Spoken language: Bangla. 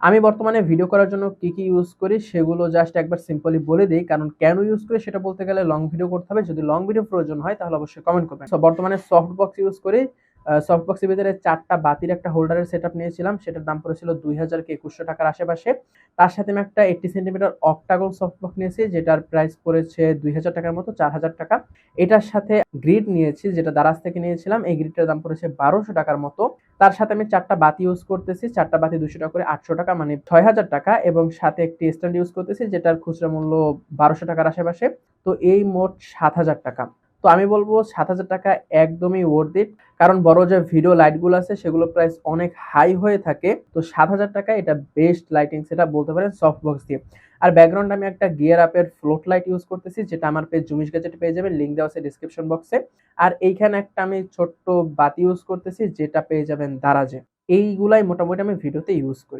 আমি বর্তমানে ভিডিও করার জন্য কি, কি ইউজ করি সেগুলো জাস্ট একবার সিম্পলি বলে দেই। কারণ কেন ইউজ করি সেটা বলতে গেলে লং ভিডিও করতে হবে। যদি লং ভিডিও প্রয়োজন হয় তাহলে অবশ্যই কমেন্ট করবেন। সো বর্তমানে সফট বক্স ইউজ করি। সফট বক্সের ভিতরে ৪ টা বাতির একটা হোল্ডারের সেটআপ নিয়েছিলাম। সেটার দাম পড়েছিল ২০০০ কি ২১০০ টাকার আশেপাশে। তার সাথে আমি একটা 80 সেন্টিমিটার অক্টাগন সফট বক্স নিয়েছি যেটার প্রাইস পড়েছে ২০০০ টাকার মতো, ৪০০০ টাকা। এটার সাথে গ্রিড নিয়েছি যেটা দারাজ থেকে নিয়েছিলাম। এই গ্রিডটার দাম পড়েছে ১২০০ টাকার মতো। তার সাথে আমি ৪ টা বাতি ইউজ করতেছি। ৪ টা বাতি ২০০ টাকা করে ৮০০ টাকা মানে ৬০০০ টাকা, এবং সাথে একটি স্ট্যান্ড ইউজ করতেছি যেটার খুচরা মূল্য ১২০০ টাকার আশেপাশে। তো এই মোট ৭০০০ টাকা। তো আমি বলবো ৭০০০ টাকা একদমই ওয়ার্থ ইট। কারণ বড় যে ভিডিও লাইটগুলো আছে সেগুলো প্রাইস অনেক হাই হয়ে থাকে। তো ৭০০০ টাকা এটা বেস্ট লাইটিং সেটআপ বলতে পারেন সফট বক্স দিয়ে। আর ব্যাকগ্রাউন্ডে আমি একটা গিয়ার আপের ফ্লোট লাইট ইউজ করতেছি যেটা আমার পেজ জুমিশ গ্যাজেট পেয়ে যাবেন, লিংক দেওয়া আছে ডেসক্রিপশন বক্সে। আর এইখানে একটা আমি ছোট্ট বাতি ইউজ করতেছি যেটা পেয়ে যাবেন দারাজে। এইগুলাই মোটামুটি আমি ভিডিওতে ইউজ করি।